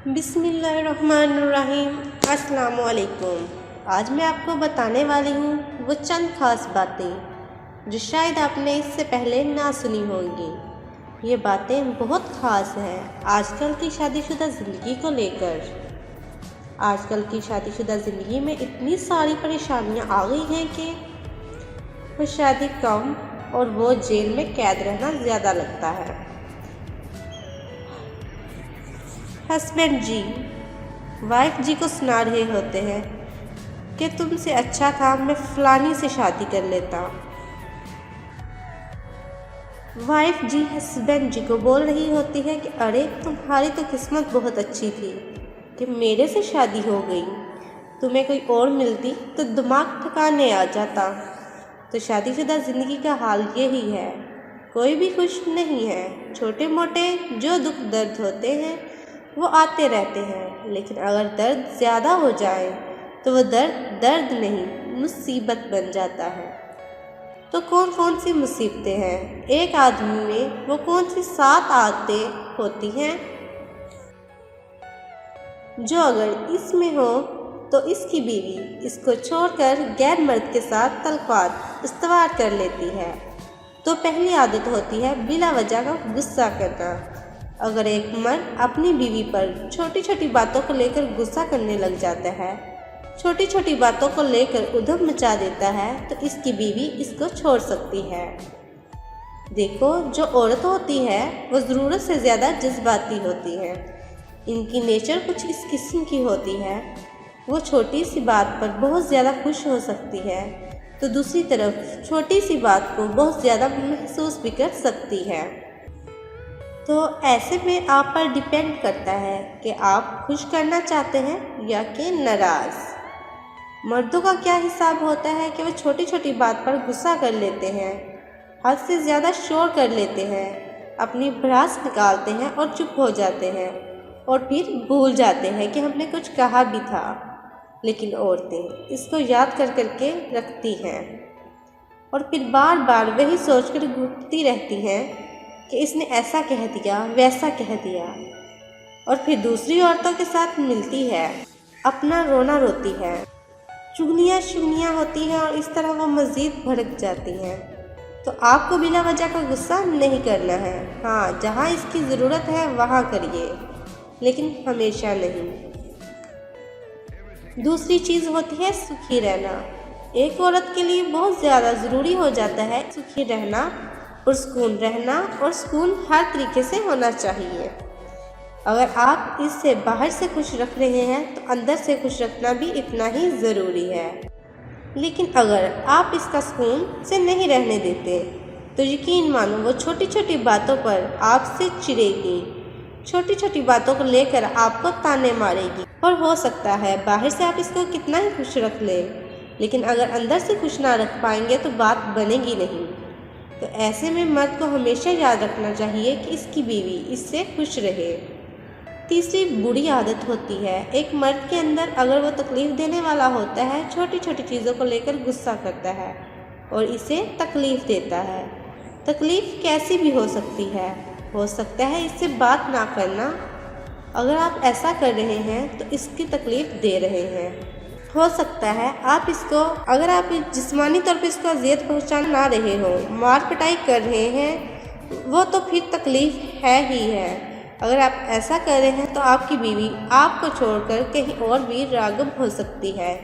बिस्मिल्लाहिर्रहमानिर्रहीम। अस्सलाम वालेकुम। आज मैं आपको बताने वाली हूँ वो चंद ख़ास बातें जो शायद आपने इससे पहले ना सुनी होंगी। ये बातें बहुत ख़ास हैं आजकल की शादीशुदा ज़िंदगी को लेकर। आजकल की शादीशुदा ज़िंदगी में इतनी सारी परेशानियाँ आ गई हैं कि वो शादी कम और वो जेल में कैद रहना ज़्यादा लगता है। हस्बैंड जी वाइफ जी को सुना रहे होते हैं कि तुमसे अच्छा था मैं फलानी से शादी कर लेता। वाइफ जी हस्बैंड जी को बोल रही होती है कि अरे तुम्हारी तो किस्मत बहुत अच्छी थी कि मेरे से शादी हो गई, तुम्हें कोई और मिलती तो दिमाग ठिकाने आ जाता। तो शादीशुदा ज़िंदगी का हाल यही है, कोई भी खुश नहीं है। छोटे मोटे जो दुख दर्द होते हैं वो आते रहते हैं, लेकिन अगर दर्द ज़्यादा हो जाए तो वो दर्द नहीं मुसीबत बन जाता है। तो कौन कौन सी मुसीबतें हैं एक आदमी में, वो कौन सी 7 आदतें होती हैं जो अगर इसमें हो तो इसकी बीवी इसको छोड़कर गैर मर्द के साथ तलक़ात इस्तवार कर लेती है। तो पहली आदत होती है बिला वजह का गुस्सा करना। अगर एक मर्द अपनी बीवी पर छोटी छोटी बातों को लेकर गुस्सा करने लग जाता है, छोटी छोटी बातों को लेकर उधम मचा देता है, तो इसकी बीवी इसको छोड़ सकती है। देखो, जो औरत होती है वो ज़रूरत से ज़्यादा जज्बाती होती है। इनकी नेचर कुछ इस किस्म की होती है, वो छोटी सी बात पर बहुत ज़्यादा खुश हो सकती है, तो दूसरी तरफ छोटी सी बात को बहुत ज़्यादा महसूस भी कर सकती है। तो ऐसे में आप पर डिपेंड करता है कि आप खुश करना चाहते हैं या कि नाराज़। मर्दों का क्या हिसाब होता है कि वो छोटी छोटी बात पर गुस्सा कर लेते हैं, हद से ज़्यादा शोर कर लेते हैं, अपनी भड़ास निकालते हैं और चुप हो जाते हैं और फिर भूल जाते हैं कि हमने कुछ कहा भी था। लेकिन औरतें इसको याद कर करके रखती हैं और फिर बार बार वही सोचकर घुटती रहती हैं कि इसने ऐसा कह दिया, वैसा कह दिया, और फिर दूसरी औरतों के साथ मिलती है, अपना रोना रोती है, चुगलियाँ होती हैं और इस तरह वो मज़ीद भड़क जाती हैं। तो आपको बिना वजह का गुस्सा नहीं करना है। हाँ, जहाँ इसकी ज़रूरत है वहाँ करिए, लेकिन हमेशा नहीं। दूसरी चीज़ होती है सुखी रहना। एक औरत के लिए बहुत ज़्यादा ज़रूरी हो जाता है सुखी रहना और सुकून रहना, और सुकून हर तरीके से होना चाहिए। अगर आप इससे बाहर से खुश रख रहे हैं तो अंदर से खुश रखना भी इतना ही ज़रूरी है। लेकिन अगर आप इसका सुकून से नहीं रहने देते तो यकीन मानो वो छोटी छोटी बातों पर आपसे चिढ़ेगी, छोटी छोटी बातों को लेकर आपको ताने मारेगी, और हो सकता है बाहर से आप इसको कितना ही खुश रख लें, लेकिन अगर अंदर से खुश ना रख पाएंगे तो बात बनेगी नहीं। तो ऐसे में मर्द को हमेशा याद रखना चाहिए कि इसकी बीवी इससे खुश रहे। तीसरी बुरी आदत होती है एक मर्द के अंदर, अगर वो तकलीफ़ देने वाला होता है, छोटी छोटी चीज़ों को लेकर गुस्सा करता है और इसे तकलीफ़ देता है। तकलीफ़ कैसी भी हो सकती है, हो सकता है इससे बात ना करना। अगर आप ऐसा कर रहे हैं तो इसकी तकलीफ़ दे रहे हैं। हो सकता है आप इसको, अगर आप जिस्मानी तौर पर इसको अज़ियत पहुंचा ना रहे हो, मार पिटाई कर रहे हैं, वो तो फिर तकलीफ़ है ही है। अगर आप ऐसा कर रहे हैं तो आपकी बीवी आपको छोड़कर कहीं और भी राग़िब हो सकती है।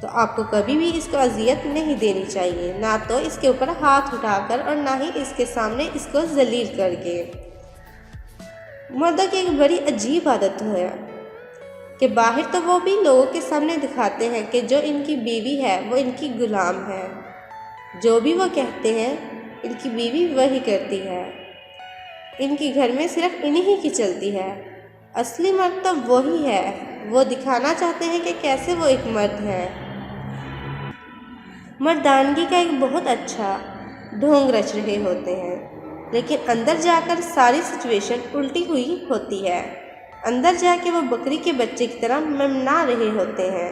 तो आपको कभी भी इसको अज़ियत नहीं देनी चाहिए, ना तो इसके ऊपर हाथ उठाकर और ना ही इसके सामने इसको ज़लील करके। मर्दों की एक बड़ी अजीब आदत है कि बाहर तो वो भी लोगों के सामने दिखाते हैं कि जो इनकी बीवी है वो इनकी गुलाम है, जो भी वो कहते हैं इनकी बीवी वही करती है, इनके घर में सिर्फ इन्हीं ही की चलती है। असली मर्द तो वही है, वो दिखाना चाहते हैं कि कैसे वो एक मर्द है। मर्दानगी का एक बहुत अच्छा ढोंग रच रहे होते हैं, लेकिन अंदर जाकर सारी सिचुएशन उल्टी हुई होती है। अंदर जाके वो बकरी के बच्चे की तरह ममना रहे होते हैं।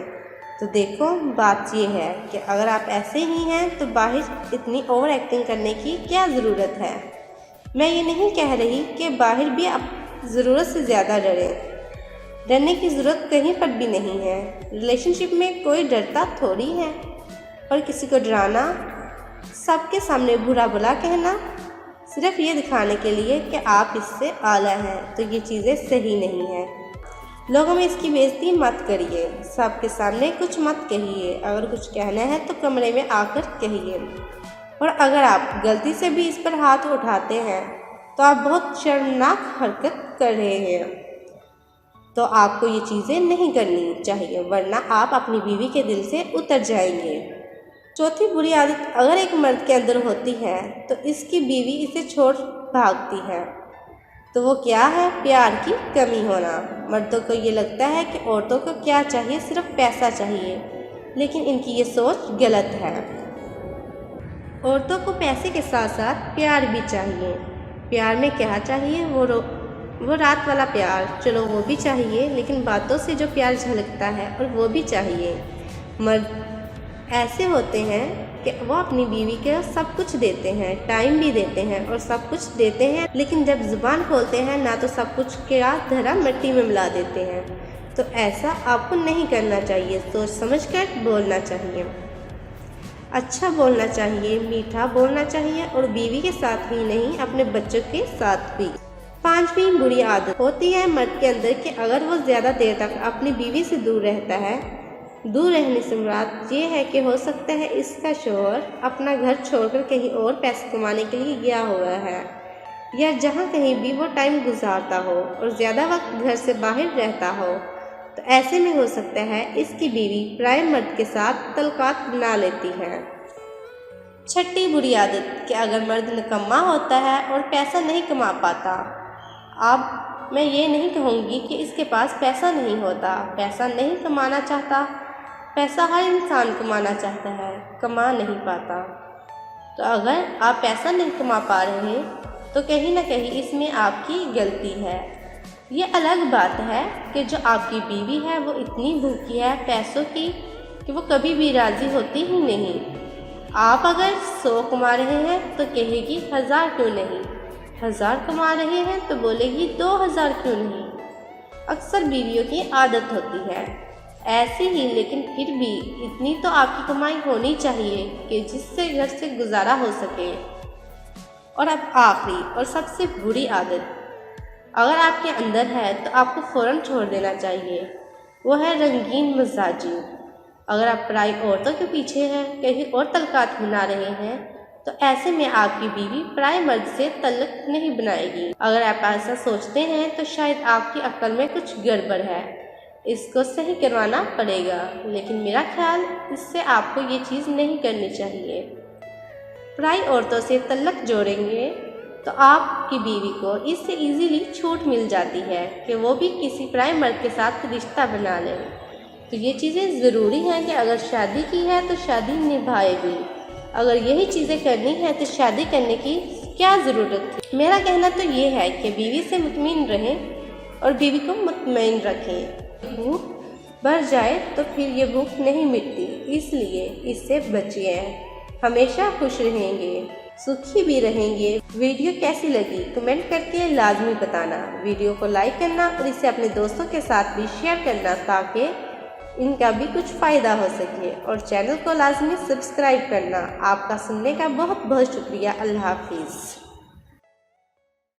तो देखो, बात ये है कि अगर आप ऐसे ही हैं तो बाहर इतनी ओवर एक्टिंग करने की क्या ज़रूरत है। मैं ये नहीं कह रही कि बाहर भी आप ज़रूरत से ज़्यादा डरें, डरने की ज़रूरत कहीं पर भी नहीं है। रिलेशनशिप में कोई डरता थोड़ी है, और किसी को डराना, सबके सामने बुरा भला कहना सिर्फ ये दिखाने के लिए कि आप इससे आला हैं, तो ये चीज़ें सही नहीं हैं। लोगों में इसकी बेइज्जती मत करिए, सबके सामने कुछ मत कहिए। अगर कुछ कहना है तो कमरे में आकर कहिए। और अगर आप गलती से भी इस पर हाथ उठाते हैं तो आप बहुत शर्मनाक हरकत कर रहे हैं। तो आपको ये चीज़ें नहीं करनी चाहिए, वरना आप अपनी बीवी के दिल से उतर जाएंगे। चौथी बुरी आदत अगर एक मर्द के अंदर होती है तो इसकी बीवी इसे छोड़ भागती है, तो वो क्या है? प्यार की कमी होना। मर्दों को ये लगता है कि औरतों को क्या चाहिए, सिर्फ पैसा चाहिए, लेकिन इनकी ये सोच गलत है। औरतों को पैसे के साथ साथ प्यार भी चाहिए। प्यार में क्या चाहिए? वो रात वाला प्यार, चलो वो भी चाहिए, लेकिन बातों से जो प्यार झलकता है और वो भी चाहिए। मर्द ऐसे होते हैं कि वो अपनी बीवी के सब कुछ देते हैं, टाइम भी देते हैं और सब कुछ देते हैं, लेकिन जब ज़ुबान खोलते हैं ना तो सब कुछ क्या धरा मिट्टी में मिला देते हैं। तो ऐसा आपको नहीं करना चाहिए, सोच समझकर बोलना चाहिए, अच्छा बोलना चाहिए, मीठा बोलना चाहिए, और बीवी के साथ ही नहीं अपने बच्चों के साथ भी। पांचवी बुरी आदत होती है मर्द के अंदर कि अगर वो ज़्यादा देर तक अपनी बीवी से दूर रहता है, दूर रहने से मुराद ये है कि हो सकता है इसका शौहर अपना घर छोड़कर कहीं और पैसे कमाने के लिए गया हुआ है, या जहाँ कहीं भी वो टाइम गुजारता हो और ज़्यादा वक्त घर से बाहर रहता हो। तो ऐसे में हो सकता है इसकी बीवी पराये मर्द के साथ तल्कात बना लेती है। छठी बुरी आदत कि अगर मर्द निकम्मा होता है और पैसा नहीं कमा पाता। अब मैं ये नहीं कहूँगी कि इसके पास पैसा नहीं होता, पैसा नहीं कमाना चाहता, पैसा हर इंसान कमाना चाहता है, कमा नहीं पाता। तो अगर आप पैसा नहीं कमा पा रहे हैं तो कहीं ना कहीं इसमें आपकी गलती है। ये अलग बात है कि जो आपकी बीवी है वो इतनी भूखी है पैसों की कि वो कभी भी राज़ी होती ही नहीं। आप अगर 100 कमा रहे हैं तो कहेगी 1000 क्यों नहीं, 1000 कमा रहे हैं तो बोलेगी 2000 क्यों नहीं। अक्सर बीवियों की आदत होती है ऐसी ही, लेकिन फिर भी इतनी तो आपकी कमाई होनी चाहिए कि जिससे घर से गुजारा हो सके। और अब आखिरी और सबसे बुरी आदत अगर आपके अंदर है तो आपको फ़ौरन छोड़ देना चाहिए, वो है रंगीन मिजाजी। अगर आप पराई औरतों के पीछे हैं, कहीं और तल्कात बना रहे हैं, तो ऐसे में आपकी बीवी पराये मर्द से तल्लक नहीं बनाएगी। अगर आप ऐसा सोचते हैं तो शायद आपकी अक्ल में कुछ गड़बड़ है, इसको सही करवाना पड़ेगा। लेकिन मेरा ख्याल इससे आपको ये चीज़ नहीं करनी चाहिए। पराई औरतों से तल्लक जोड़ेंगे तो आपकी बीवी को इससे इजीली छूट मिल जाती है कि वो भी किसी पराये मर्द के साथ रिश्ता बना ले। तो ये चीज़ें ज़रूरी हैं कि अगर शादी की है तो शादी निभाए भी। अगर यही चीज़ें करनी है तो शादी करने की क्या ज़रूरत थी। मेरा कहना तो ये है कि बीवी से मुतमईन रहें और बीवी को मुतमईन रखें। भूख बढ़ जाए तो फिर ये भूख नहीं मिटती, इसलिए इससे बचिए। हमेशा खुश रहेंगे, सुखी भी रहेंगे। वीडियो कैसी लगी कमेंट करके लाजमी बताना। वीडियो को लाइक करना और इसे अपने दोस्तों के साथ भी शेयर करना ताकि इनका भी कुछ फ़ायदा हो सके, और चैनल को लाजमी सब्सक्राइब करना। आपका सुनने का बहुत बहुत शुक्रिया। अल्लाह हाफिज़।